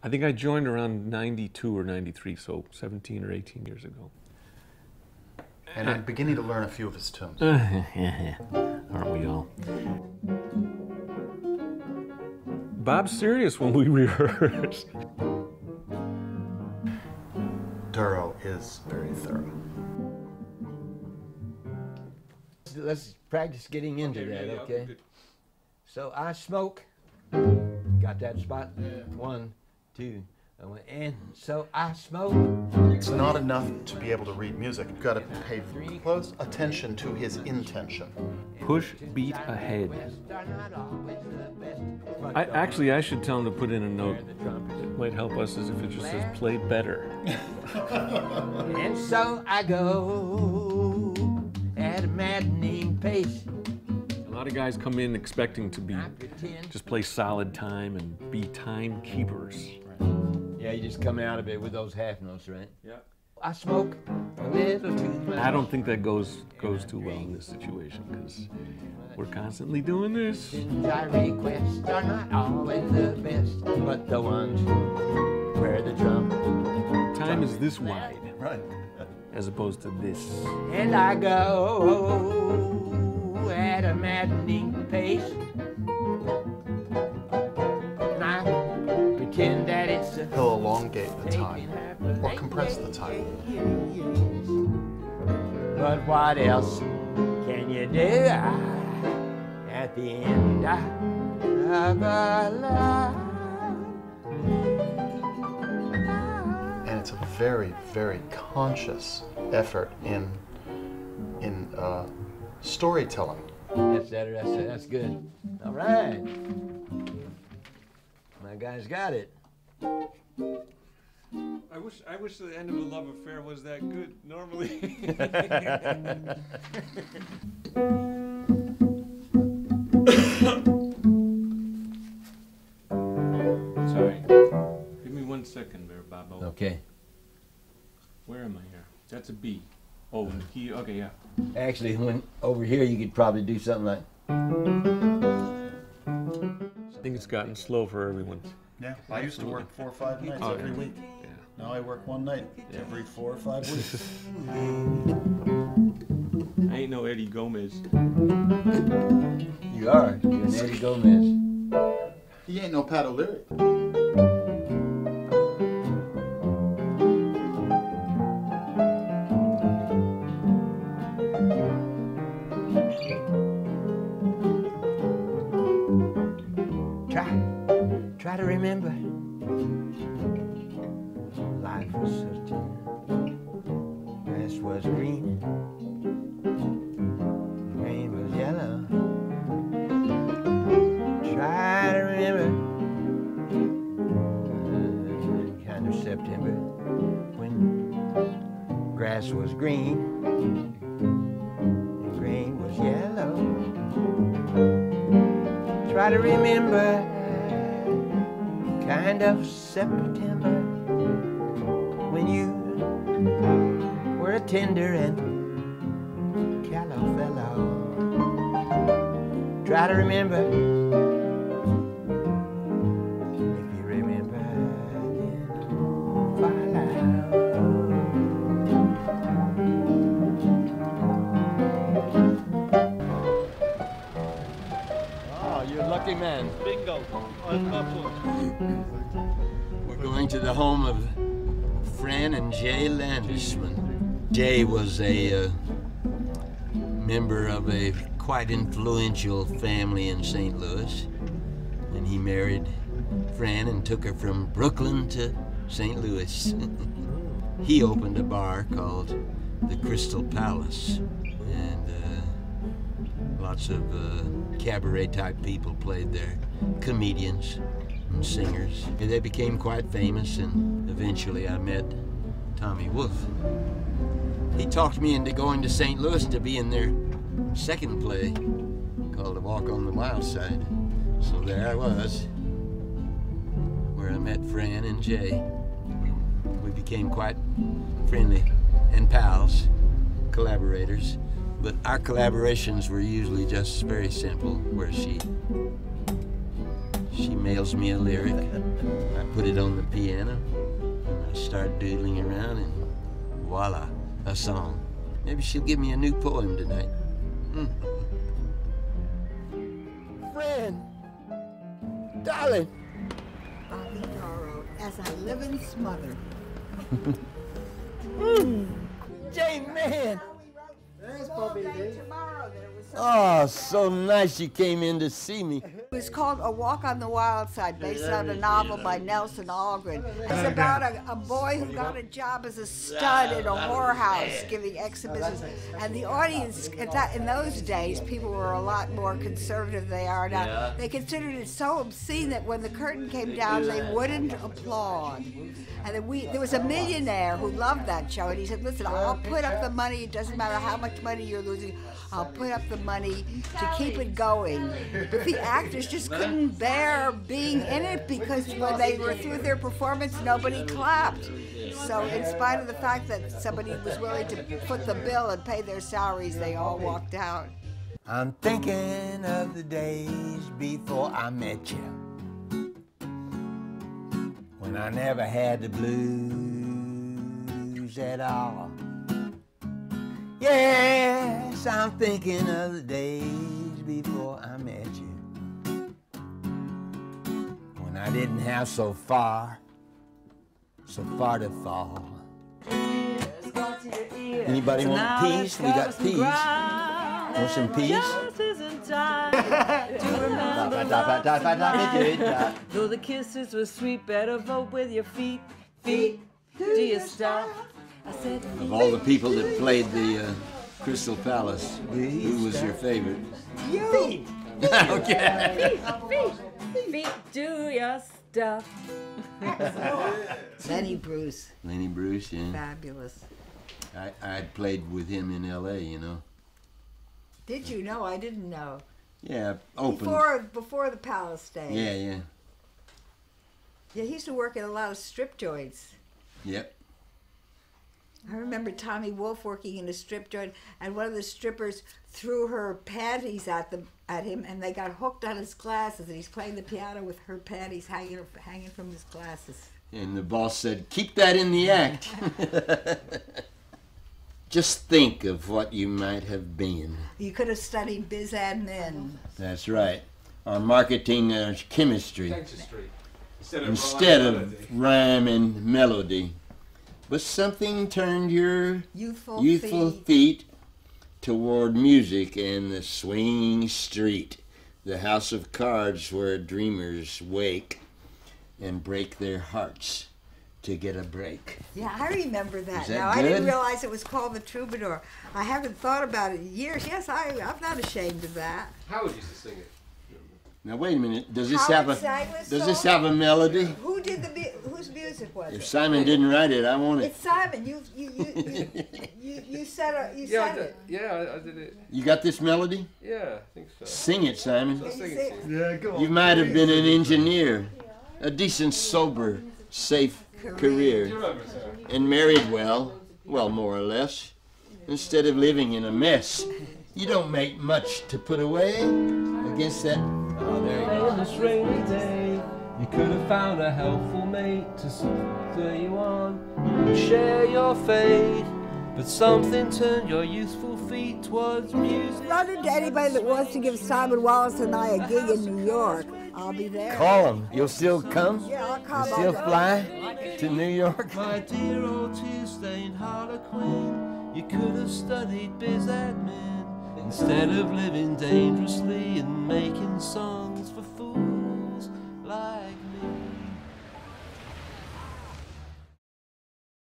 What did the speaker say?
I think I joined around 92 or 93, so 17 or 18 years ago. And I'm beginning to learn a few of his tunes. Aren't we all? Bob's serious when we rehearse. Dorough is very thorough. Let's practice getting into that, okay? So I smoke. Got that spot? Yeah. 1, 2, and so I smoke. It's not enough to be able to read music. You've got to pay close attention to his intention. Push beat ahead. I should tell him to put in a note. It might help us as if it just says play better. And so I go at a maddening pace. A lot of guys come in expecting to be just play solid time and be timekeepers. Yeah, you just come out of it with those half notes, right? Yeah. I smoke a little too much. I don't think that goes too well in this situation because we're constantly doing this. I requests are not always the best, but the ones where the drum. Time is this wide, right? As opposed to this. And I go at a maddening pace. And I pretend that it's a... He'll elongate the time, or compress the time. But what else can you do at the end of a life? And it's a very, very conscious effort in storytelling. That's good. All right. My guy's got it. I wish the end of a love affair was that good. Normally. Sorry. Give me 1 second there, Bobo. Okay. Where am I here? That's a B. Oh, key. Okay, yeah. Actually, when over here, you could probably do something like. I think it's gotten slow for everyone. Yeah, I used to work 4 or 5 nights every week. Yeah. Now I work 1 night every 4 or 5 weeks. I ain't no Eddie Gomez. You are. You're an Eddie Gomez. He ain't no Pat O'Leary. Try to remember. Life was so tender. Grass was green. Rain was yellow. Try to remember. Kind of September when grass was green and grain was yellow. Try to remember. Kind of September when you were a tender and callow fellow. Try to remember. If you remember, then follow. Oh, you're a lucky man. Bingo. We're going to the home of Fran and Jay Landesman. Jay was a member of a quite influential family in St. Louis, and he married Fran and took her from Brooklyn to St. Louis. He opened a bar called the Crystal Palace, and lots of cabaret type people played there, comedians and singers. And they became quite famous, and eventually I met Tommy Wolfe. He talked me into going to St. Louis to be in their second play called A Walk on the Wild Side. So there I was, where I met Fran and Jay. We became quite friendly and pals, collaborators. But our collaborations were usually just very simple, where she mails me a lyric. I put it on the piano. I start doodling around, and voila, a song. Maybe she'll give me a new poem tonight. Fran, darling. Bob Dorough, as I live and smother. Jay, man. There's Bobby tomorrow. Oh, so nice you came in to see me. It was called A Walk on the Wild Side, based on a novel by Nelson Algren. It's about a boy who got a job as a stud in a whorehouse giving exhibitions. And the audience, in those days, people were a lot more conservative than they are now. They considered it so obscene that when the curtain came down, they wouldn't applaud. And then there was a millionaire who loved that show, and he said, listen, I'll put up the money, it doesn't matter how much money you're losing, I'll put up the money to keep it going. But the actors just couldn't bear being in it because when they were through their performance, nobody clapped. So in spite of the fact that somebody was willing to foot the bill and pay their salaries, they all walked out. I'm thinking of the days before I met you, when I never had the blues at all. Yes, I'm thinking of the days before I met you, when I didn't have so far to fall. Anybody want peace? We got peace. Want some peace? Though the kisses were sweet, better vote with your feet. Feet, do you stop? I said, Of all the people that played the Crystal Palace, who was your favorite? You! Okay. feet, do your stuff. Lenny Bruce, Lenny Bruce, yeah. fabulous. I played with him in L.A., you know. Did you know? I didn't know. Yeah, open. Before the Palace days. Yeah, yeah. Yeah, he used to work at a lot of strip joints. Yep. I remember Tommy Wolfe working in a strip joint, and one of the strippers threw her panties at him, and they got hooked on his glasses, and he's playing the piano with her panties hanging from his glasses. And the boss said, keep that in the act. Just think of what you might have been. You could have studied biz admin. That's right. Or marketing or chemistry. Instead of rhyme and melody. But something turned your youthful feet toward music and the swinging street, the house of cards where dreamers wake and break their hearts to get a break. Yeah, I remember that. Is that Now, good? I didn't realize it was called The Troubadour. I haven't thought about it in years. Yes, I'm not ashamed of that. Howard used to sing it. Now wait a minute. Does this Howard sang this this song? have a melody? Whose music was If it? Simon didn't write it, I want it. It's Simon. You said it. Yeah, I did it. You got this melody? Yeah, I think so. Sing it, Simon. I'll sing Sing it. Yeah, go on. You might have been an engineer, a decent, sober, safe career, Remember, sir? and married well, more or less, instead of living in a mess. You don't make much to put away against that. Oh, there you go. On this rainy day, you could have found a helpful mate to spur you on and share your fate. But something turned your youthful feet towards music. Run into anybody that wants to give Simon Wallace and I a gig in New York. I'll be there. Call him. You'll still come? Yeah, I'll come. You'll still fly to New York? My dear old tear-stained Harlequin, you could have studied biz admin instead of living dangerously and making songs for fools.